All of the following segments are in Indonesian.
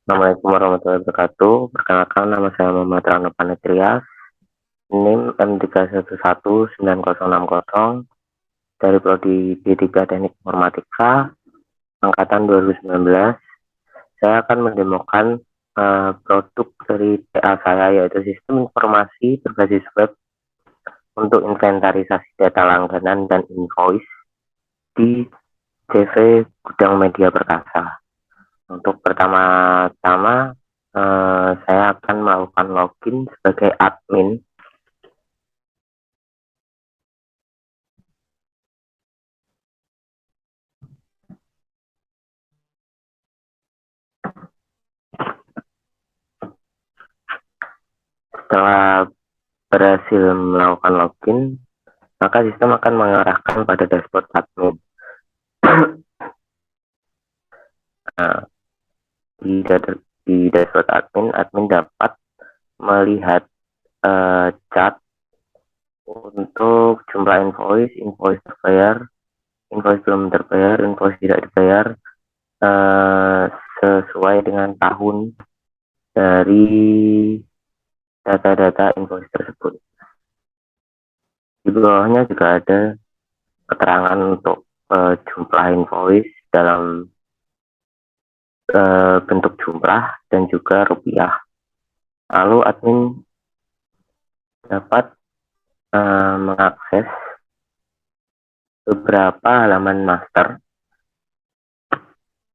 Assalamualaikum warahmatullahi wabarakatuh. Perkenalkan, nama saya Muhammad Rano Panetrias, NIM M3119060 dari Prodi D3 Teknik Informatika angkatan 2019. Saya akan mendemokan produk dari TA saya, yaitu sistem informasi berbasis web untuk inventarisasi data langganan dan invoice di CV Gudang Media Perkasa. Untuk pertama-tama saya akan melakukan login sebagai admin. Setelah berhasil melakukan login, maka sistem akan mengarahkan pada dashboard admin. Nah, di dashboard admin dapat melihat chart untuk jumlah invoice, invoice terbayar, invoice belum terbayar, invoice tidak dibayar, sesuai dengan tahun dari data-data invoice tersebut. Di bawahnya juga ada keterangan untuk jumlah invoice dalam bentuk jumlah dan juga rupiah. Lalu admin dapat mengakses beberapa halaman master,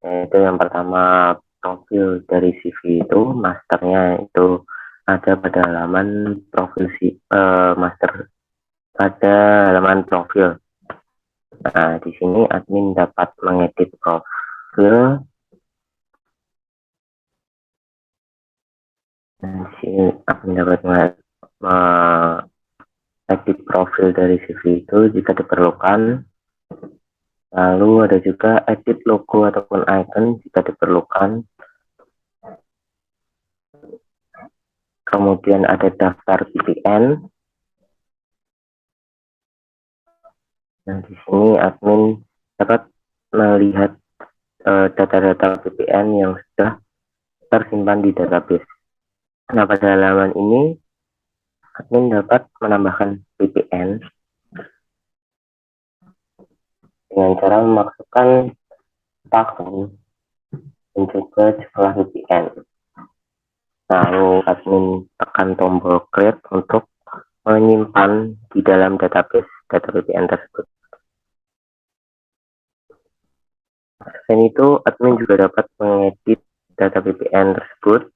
yaitu yang pertama profil dari CV itu, masternya itu ada pada halaman profil master, pada halaman profil. Nah, di sini admin dapat mengedit profil. Dan di sini admin dapat mengedit profil dari CV itu jika diperlukan. Lalu ada juga edit logo ataupun icon jika diperlukan. Kemudian ada daftar VPN. Nah, di sini admin dapat melihat data-data VPN yang sudah tersimpan di database. Nah, pada halaman ini admin dapat menambahkan VPN dengan cara memasukkan tahun dan juga jumlah VPN. Lalu admin tekan tombol create untuk menyimpan di dalam database data VPN tersebut. Selain itu, admin juga dapat mengedit data VPN tersebut.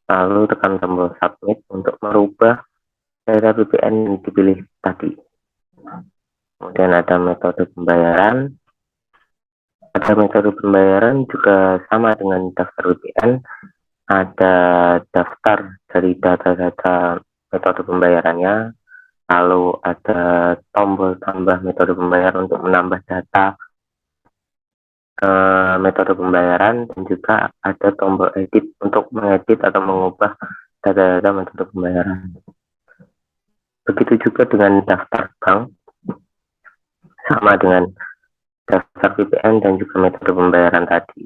Lalu tekan tombol submit untuk merubah data VPN yang dipilih tadi. Kemudian ada metode pembayaran. Pada metode pembayaran juga sama dengan daftar VPN. Ada daftar dari data-data metode pembayarannya. Lalu ada tombol tambah metode pembayaran untuk menambah data metode pembayaran, dan juga ada tombol edit untuk mengedit atau mengubah data-data metode pembayaran. Begitu juga dengan daftar bank, sama dengan daftar VPN dan juga metode pembayaran tadi.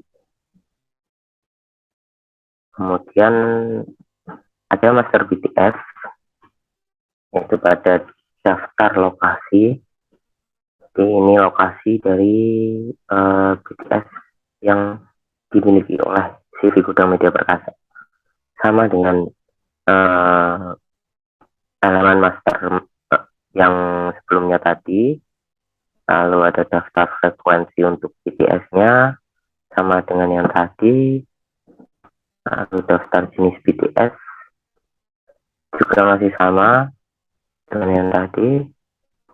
Kemudian ada master BTS, yaitu pada daftar lokasi. Jadi ini lokasi dari BTS yang dimiliki oleh CV Gudang Media Perkasa. Sama dengan halaman master yang sebelumnya tadi. Lalu ada daftar frekuensi untuk BTS-nya, sama dengan yang tadi. Lalu daftar jenis BTS juga masih sama dengan yang tadi.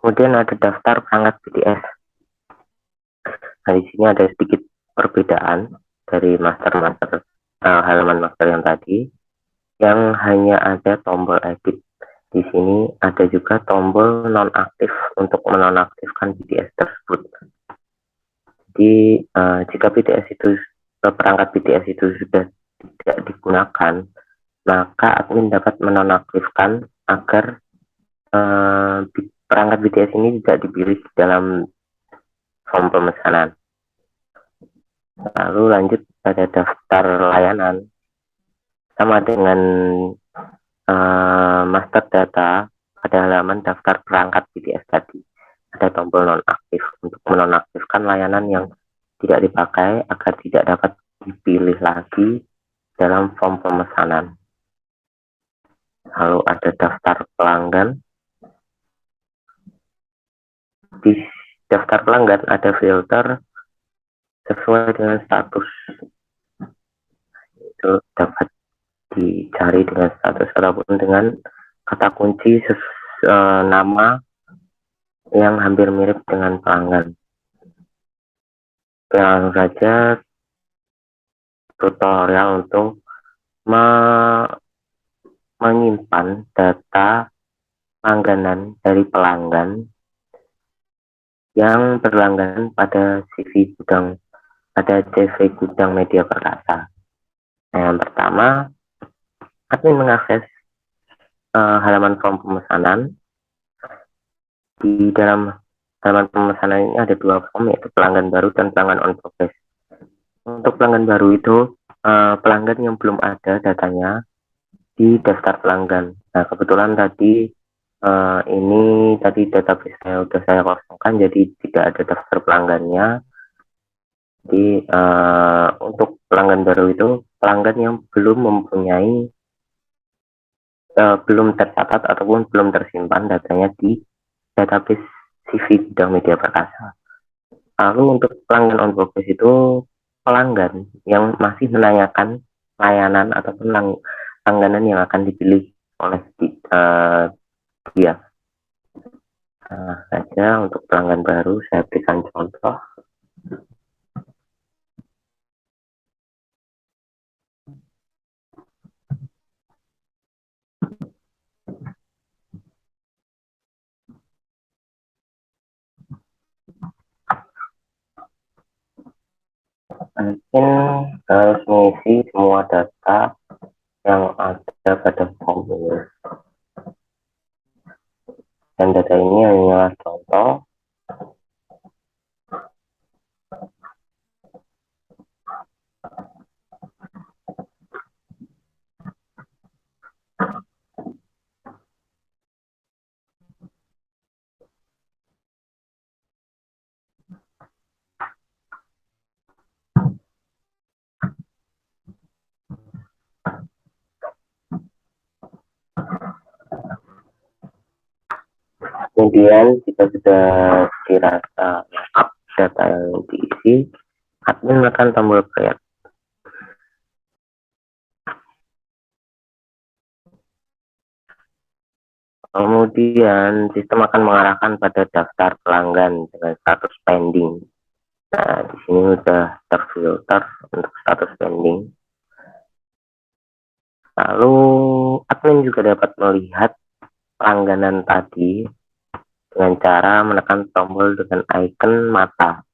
Kemudian ada daftar perangkat BTS. Nah, di sini ada sedikit perbedaan dari halaman master yang tadi, yang hanya ada tombol edit. Di sini ada juga tombol nonaktif untuk menonaktifkan BTS tersebut. Jadi jika perangkat BTS itu sudah tidak digunakan, maka admin dapat menonaktifkan agar perangkat BTS ini tidak dipilih dalam form pemesanan. Lalu lanjut pada daftar layanan, sama dengan master data. Pada halaman daftar perangkat BTS tadi ada tombol nonaktif untuk menonaktifkan layanan yang tidak dipakai agar tidak dapat dipilih lagi dalam form pemesanan. Lalu ada daftar pelanggan. Di daftar pelanggan ada filter sesuai dengan status, itu dapat dicari dengan status ataupun dengan kata kunci nama yang hampir mirip dengan pelanggan. Langsung saja tutorial untuk menyimpan data langganan dari pelanggan yang berlangganan pada CV Gudang Media Perkasa. Nah, yang pertama, admin mengakses halaman form pemesanan. Di dalam halaman pemesanan ini ada dua form, yaitu pelanggan baru dan pelanggan on progress. Untuk pelanggan baru itu pelanggan yang belum ada datanya di daftar pelanggan. Nah, kebetulan tadi ini tadi database sudah saya kosongkan, jadi tidak ada daftar pelanggannya. Jadi untuk pelanggan baru itu pelanggan yang belum mempunyai belum tercatat ataupun belum tersimpan datanya di database CV Gudang Media Perkasa. Lalu untuk pelanggan on progress itu pelanggan yang masih menanyakan layanan ataupun langganan yang akan dipilih oleh dia. Nah, saja untuk pelanggan baru saya berikan contoh. Mungkin harus mengisi semua data yang ada pada formulir. Dan data ini hanyalah contoh. Kemudian jika sudah dirasa lengkap data yang diisi, admin menekan tombol create. Kemudian sistem akan mengarahkan pada daftar pelanggan dengan status pending. Nah, di sini sudah terfilter untuk status pending. Lalu admin juga dapat melihat langganan tadi dengan cara menekan tombol dengan icon mata.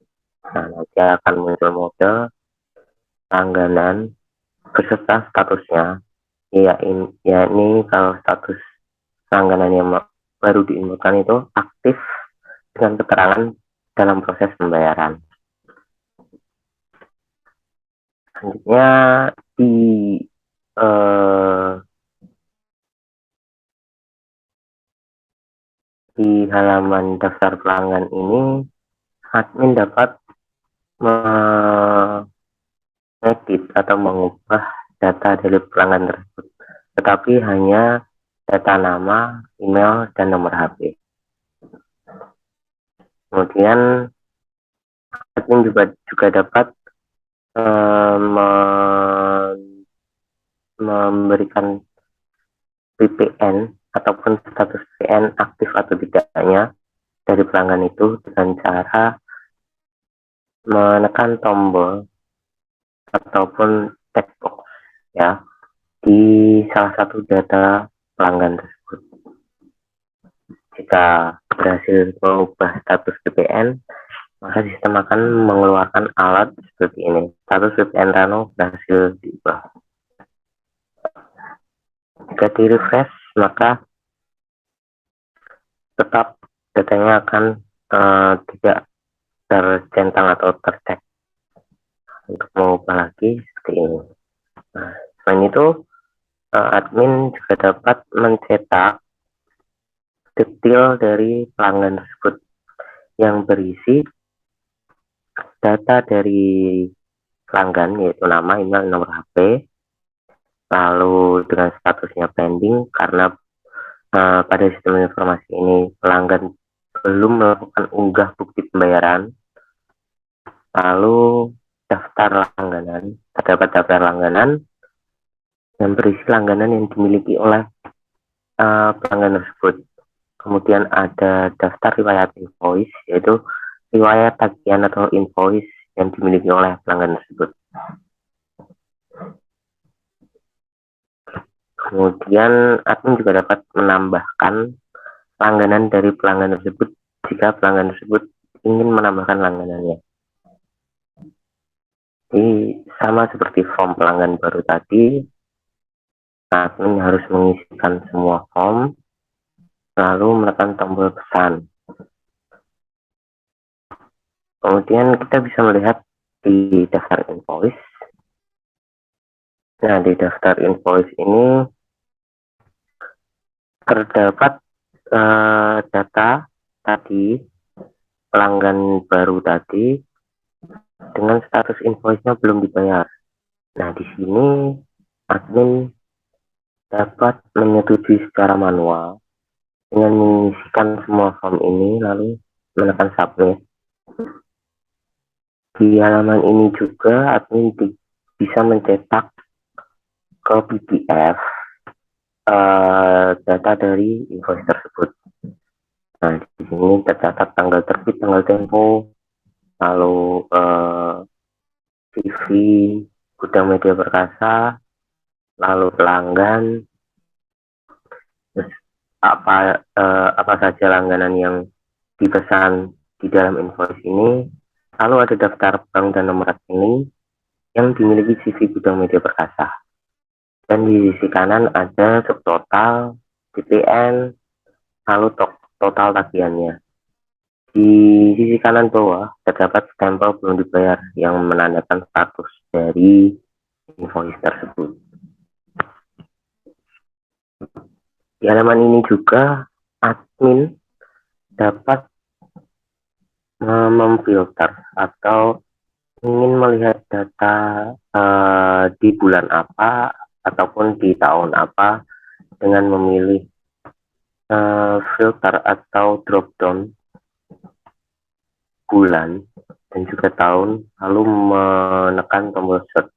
Nah, nanti akan muncul mode langganan beserta statusnya. Ini kalau status langganan yang baru diinfokan itu aktif dengan keterangan dalam proses pembayaran. Selanjutnya di halaman daftar pelanggan ini admin dapat mengedit atau mengubah data dari pelanggan tersebut, tetapi hanya data nama, email, dan nomor HP. Kemudian admin juga dapat memberikan VPN ataupun status VPN aktif atau tidaknya dari pelanggan itu dengan cara menekan tombol ataupun text box ya di salah satu data pelanggan tersebut. Jika berhasil mengubah status VPN, maka sistem akan mengeluarkan alat seperti ini. Status VPN Rano berhasil diubah. Jika di refresh, maka tetap datanya akan tidak tercentang atau tercek. untuk mengubah lagi seperti ini. Nah, selain itu admin juga dapat mencetak detail dari pelanggan tersebut yang berisi data dari pelanggan, yaitu nama, email, nomor HP, lalu dengan statusnya pending karena pada sistem informasi ini pelanggan belum melakukan unggah bukti pembayaran, lalu daftar langganan, terdapat daftar langganan yang berisi langganan yang dimiliki oleh pelanggan tersebut. Kemudian ada daftar riwayat invoice, yaitu riwayat tagihan atau invoice yang dimiliki oleh pelanggan tersebut. Kemudian admin juga dapat menambahkan langganan dari pelanggan tersebut jika pelanggan tersebut ingin menambahkan langganannya. Jadi sama seperti form pelanggan baru tadi, admin harus mengisikan semua form, lalu menekan tombol pesan. Kemudian kita bisa melihat di daftar invoice. Nah, di daftar invoice ini terdapat data tadi pelanggan baru tadi dengan status invoice-nya belum dibayar. Nah, di sini admin dapat menyetujui secara manual dengan mengisikan semua form ini lalu menekan submit. Di halaman ini juga admin bisa mencetak ke PDF data dari invoice tersebut. Nah, di sini tercatat tanggal terbit, tanggal tempo, lalu CV, gudang media perkasa, lalu pelanggan, terus apa saja langganan yang dipesan di dalam invoice ini, lalu ada daftar bank dan nomor rekening yang dimiliki CV gudang media perkasa. Dan di sisi kanan ada subtotal, DPN, lalu total tagihannya. Di sisi kanan bawah terdapat stempel belum dibayar yang menandakan status dari invoice tersebut. Di halaman ini juga admin dapat memfilter atau ingin melihat data di bulan apa ataupun di tahun apa dengan memilih filter atau drop down bulan dan juga tahun, lalu menekan tombol search.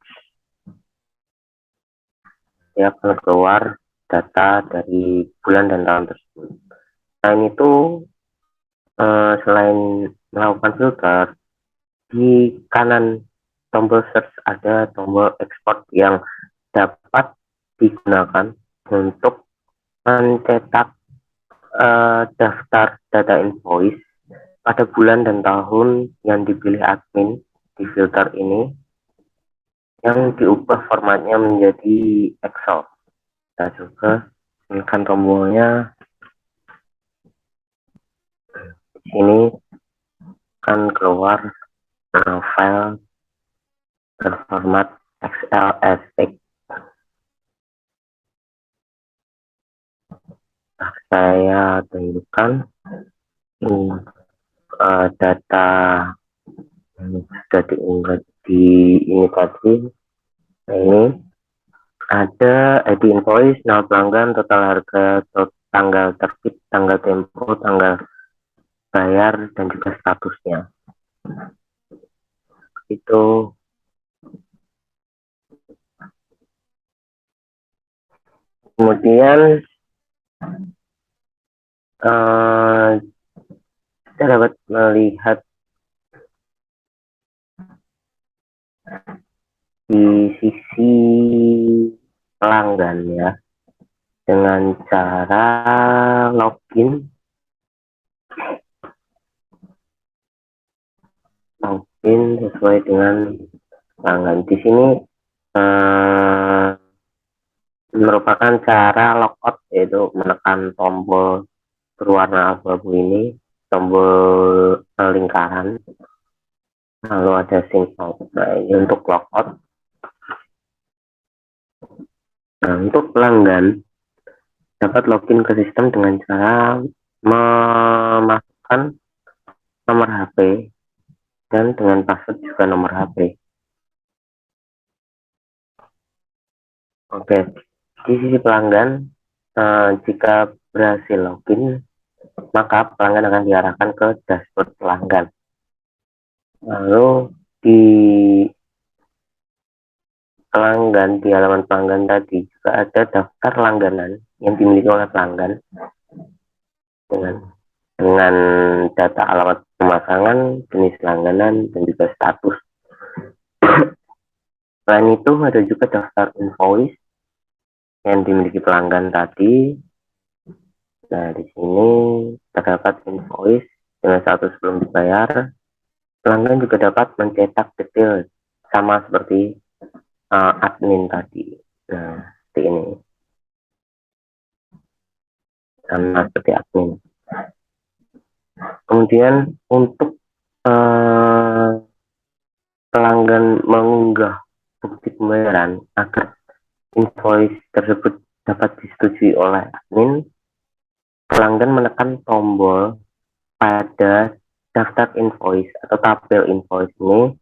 Ya, akan keluar data dari bulan dan tahun tersebut. Selain itu, selain melakukan filter, di kanan tombol search ada tombol export yang dapat digunakan untuk mencetak daftar data invoice pada bulan dan tahun yang dipilih admin di filter ini, yang diubah formatnya menjadi Excel. Kita juga tekan tombolnya. Di sini akan keluar file berformat XLSX. Saya tunjukkan data yang sudah diunggah di ini tadi. Nah, ini ada ID invoice, nama pelanggan, total harga, tanggal terbit, tanggal tempo, tanggal bayar, dan juga statusnya. Itu kemudian kita dapat melihat di sisi pelanggan ya, dengan cara login sesuai dengan pelanggan. Di sini merupakan cara logout, yaitu menekan tombol berwarna abu-abu ini, tombol lingkaran. lalu ada sync out. Nah, ini untuk logout. Nah, untuk pelanggan dapat login ke sistem dengan cara memasukkan nomor HP dan dengan password juga nomor HP. Oke, di sisi pelanggan, jika berhasil login, maka pelanggan akan diarahkan ke dashboard pelanggan. Lalu di pelanggan, di halaman pelanggan tadi juga ada daftar langganan yang dimiliki oleh pelanggan dengan data alamat pemasangan, jenis langganan, dan juga status. Selain itu ada juga daftar invoice yang dimiliki pelanggan tadi. Nah, di sini terdapat invoice dengan status belum dibayar. Pelanggan juga dapat mencetak detail sama seperti admin tadi. Nah, seperti ini. Sama seperti admin. Kemudian untuk pelanggan mengunggah bukti pembayaran agar invoice tersebut dapat disetujui oleh admin, pelanggan menekan tombol pada daftar invoice atau tabel invoice ini.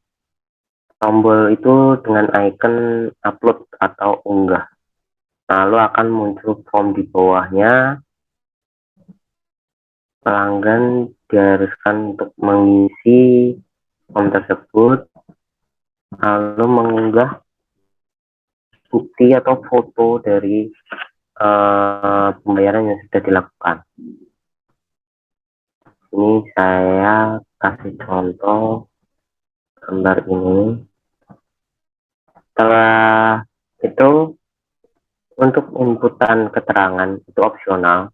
Tombol itu dengan icon upload atau unggah. Lalu akan muncul form di bawahnya. Pelanggan diharuskan untuk mengisi form tersebut, lalu mengunggah bukti atau foto dari pembayaran yang sudah dilakukan. Ini saya kasih contoh gambar ini. Setelah itu, untuk inputan keterangan itu opsional.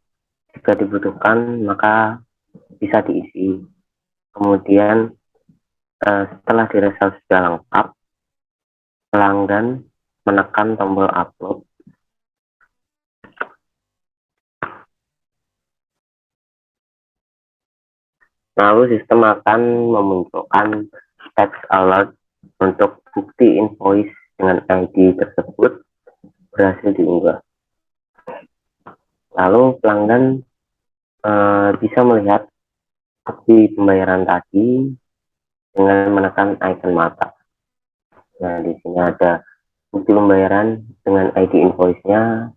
Jika dibutuhkan maka bisa diisi. Kemudian setelah dirasa sudah lengkap, pelanggan menekan tombol upload. Lalu sistem akan memunculkan text alert untuk bukti invoice dengan ID tersebut berhasil diunggah. Lalu pelanggan bisa melihat bukti pembayaran tadi dengan menekan icon mata. Nah, di sini ada bukti pembayaran dengan ID invoice-nya,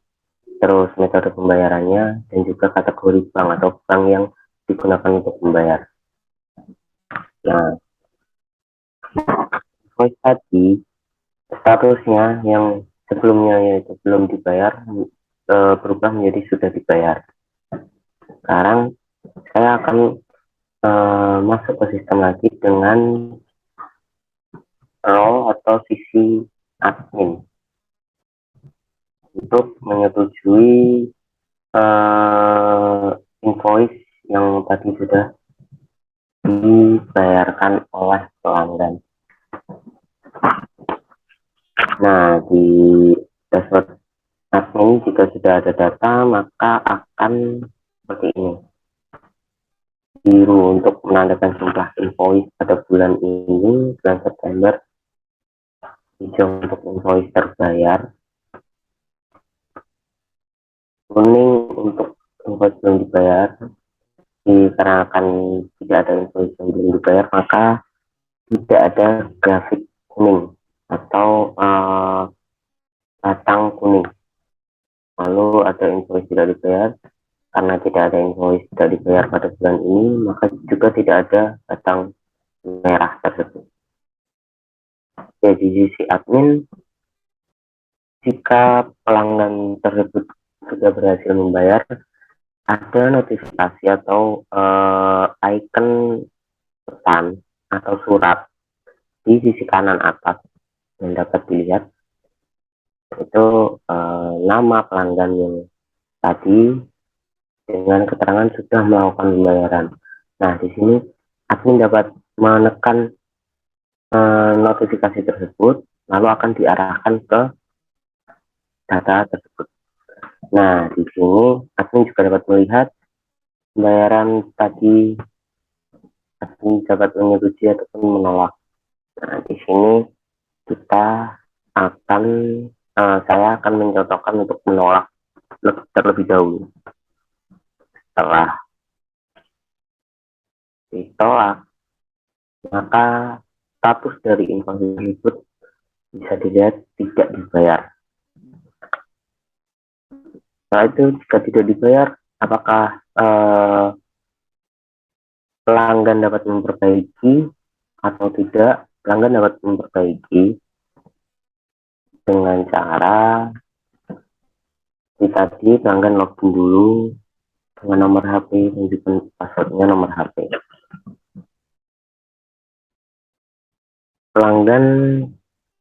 terus metode pembayarannya, dan juga kategori bank atau bank yang digunakan untuk membayar. Nah, invoice tadi statusnya yang sebelumnya yaitu belum dibayar berubah menjadi sudah dibayar. Sekarang saya akan masuk ke sistem lagi dengan role atau sisi admin untuk menyetujui invoice yang tadi sudah dibayarkan oleh pelanggan. Nah, di dashboard admin jika sudah ada data maka akan seperti ini. Biru untuk menandakan jumlah invoice pada bulan ini, bulan September. Hijau untuk invoice terbayar. Kuning untuk invoice belum dibayar. Dikarenakan tidak ada invoice yang belum dibayar maka tidak ada grafik kuning atau batang kuning. Lalu ada invoice tidak dibayar. Karena tidak ada invoice tidak dibayar pada bulan ini, maka juga tidak ada batang merah tersebut. Jadi di sisi admin, jika pelanggan tersebut sudah berhasil membayar, ada notifikasi atau icon pesan atau surat di sisi kanan atas yang dapat dilihat. Itu nama pelanggan yang tadi dengan keterangan sudah melakukan pembayaran. Nah, di sini admin dapat menekan notifikasi tersebut, lalu akan diarahkan ke data tersebut. Nah, di sini admin juga dapat melihat pembayaran tadi, admin dapat menyetujui ataupun menolak. Nah, di sini kita akan saya akan mencontohkan untuk menolak terlebih dahulu. Setelah ditolak, maka status dari invoice tersebut bisa dilihat tidak dibayar. Setelah itu jika tidak dibayar, apakah pelanggan dapat memperbaiki atau tidak? Pelanggan dapat memperbaiki dengan cara tadi pelanggan login dulu dengan nomor HP, tunjukkan passwordnya nomor HP. Pelanggan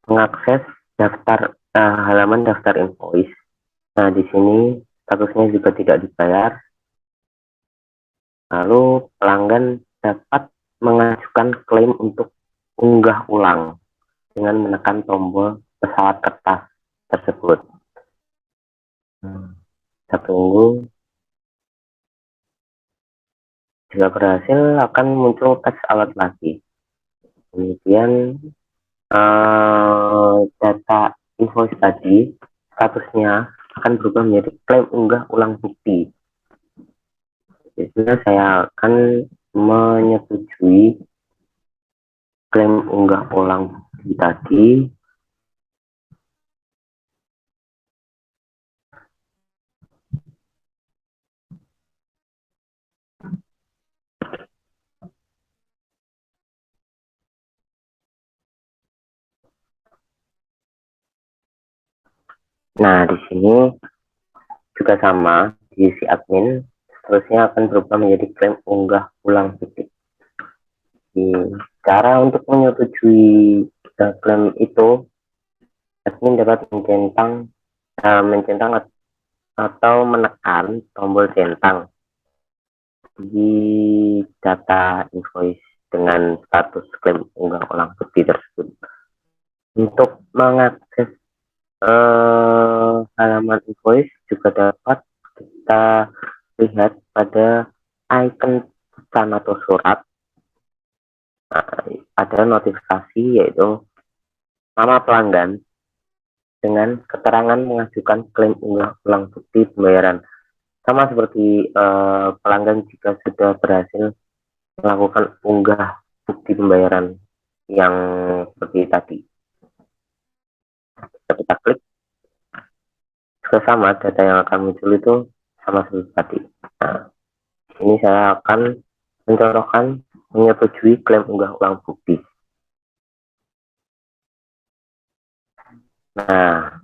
mengakses daftar halaman daftar invoice. Nah, di sini statusnya juga tidak dibayar. Lalu pelanggan dapat mengajukan klaim untuk unggah ulang dengan menekan tombol pesawat kertas tersebut. Kita tunggu. Jika berhasil akan muncul teks alert lagi. Kemudian data invoice tadi statusnya akan berubah menjadi klaim unggah ulang bukti. Biasanya saya akan menyetujui klaim unggah ulang bukti tadi. Nah, di sini juga sama, di si admin seterusnya akan berubah menjadi klaim unggah ulang bukti. Cara untuk menyetujui klaim itu, admin dapat mencentang atau menekan tombol centang di data invoice dengan status klaim unggah ulang bukti tersebut. Untuk mengakses halaman invoice juga dapat kita lihat pada icon pesan atau surat. Nah, ada notifikasi yaitu nama pelanggan dengan keterangan mengajukan klaim unggah ulang bukti pembayaran. Sama seperti pelanggan jika sudah berhasil melakukan unggah bukti pembayaran yang seperti tadi. Kita klik, sama data yang akan muncul itu sama seperti tadi. Nah, ini saya akan mencontohkan menyetujui klaim unggah ulang bukti. Nah,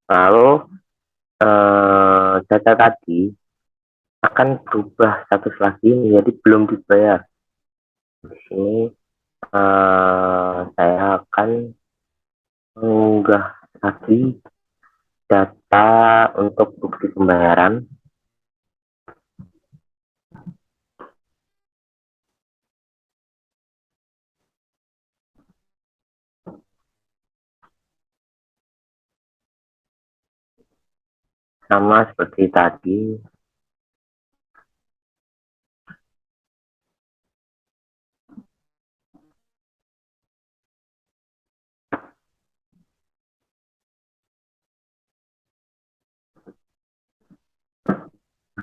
lalu data tadi akan berubah status lagi menjadi belum dibayar. Di sini saya akan mengunggah lagi data untuk bukti pembayaran. Sama seperti tadi.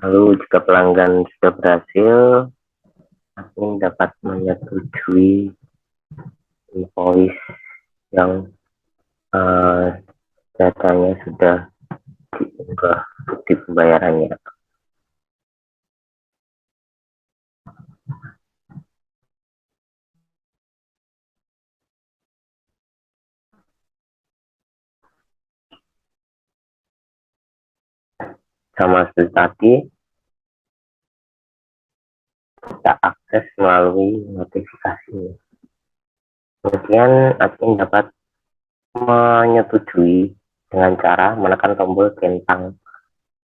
Lalu jika pelanggan sudah berhasil, admin dapat menyetujui invoice yang datanya sudah diunggah bukti pembayarannya. Sama seperti tadi, kita akses melalui notifikasi. Kemudian admin dapat menyetujui dengan cara menekan tombol centang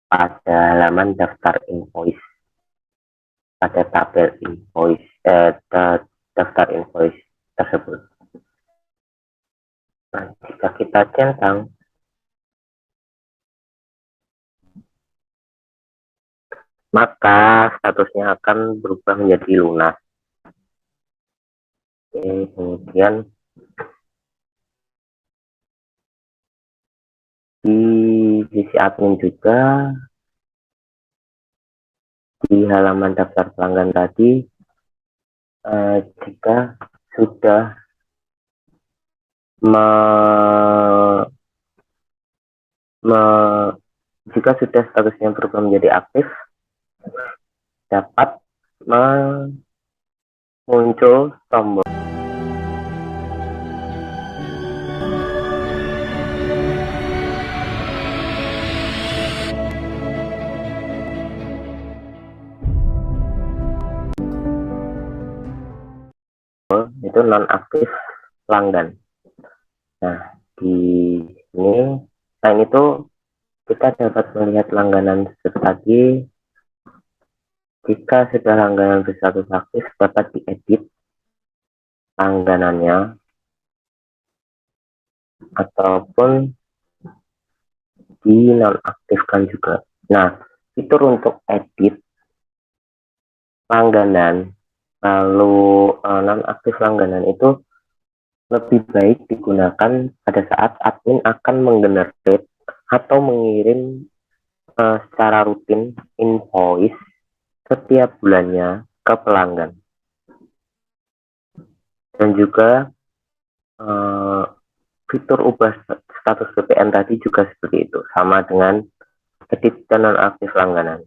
pada halaman daftar invoice, pada tabel invoice, daftar invoice tersebut. Nah, jika kita centang, maka statusnya akan berubah menjadi lunas. Oke, kemudian sisi admin juga di halaman daftar pelanggan tadi, jika sudah jika sudah statusnya berubah menjadi aktif, dapat muncul tombol itu nonaktif pelanggan. Nah, di sini selain itu kita dapat melihat langganan tadi. Jika sudah langganan berstatus aktif, dapat diedit langganannya ataupun dinonaktifkan juga. Nah, fitur untuk edit langganan lalu nonaktif langganan itu lebih baik digunakan pada saat admin akan menggenerate atau mengirim secara rutin invoice setiap bulannya ke pelanggan. Dan juga fitur ubah status VPN tadi juga seperti itu, sama dengan edit dan nonaktif langganan.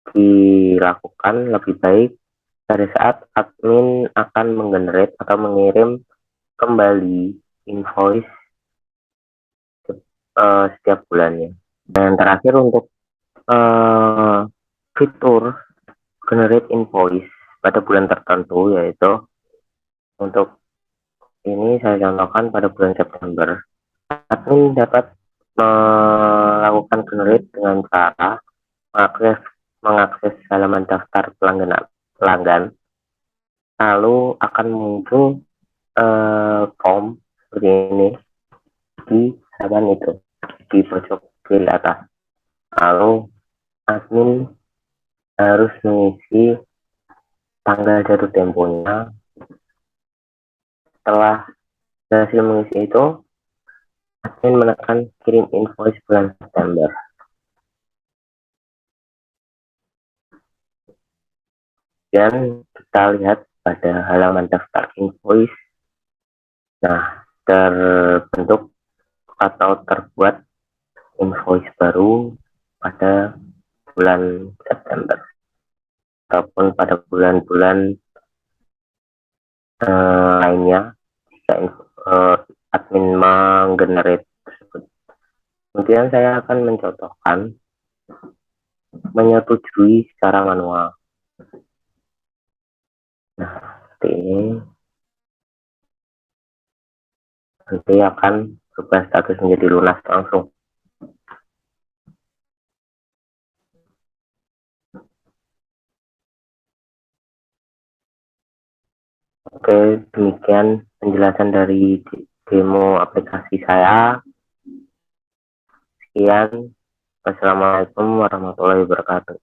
Dilakukan lebih baik pada saat admin akan menggenerate atau mengirim kembali invoice setiap bulannya. Dan terakhir untuk fitur generate invoice pada bulan tertentu, yaitu untuk ini saya contohkan pada bulan September. Admin dapat melakukan generate dengan cara mengakses halaman daftar pelanggan, lalu akan muncul form seperti ini di halaman itu di pojok kiri atas. Lalu admin harus mengisi tanggal jatuh temponya. Setelah berhasil mengisi itu, admin menekan kirim invoice bulan September. Dan kita lihat pada halaman daftar invoice, nah terbentuk atau terbuat invoice baru pada bulan September ataupun pada bulan-bulan lainnya jika admin menggenerate tersebut. Kemudian saya akan mencontohkan menyetujui secara manual. Nah, seperti ini. Nanti akan berubah status menjadi lunas langsung. Oke, demikian penjelasan dari demo aplikasi saya. Sekian. Wassalamualaikum warahmatullahi wabarakatuh.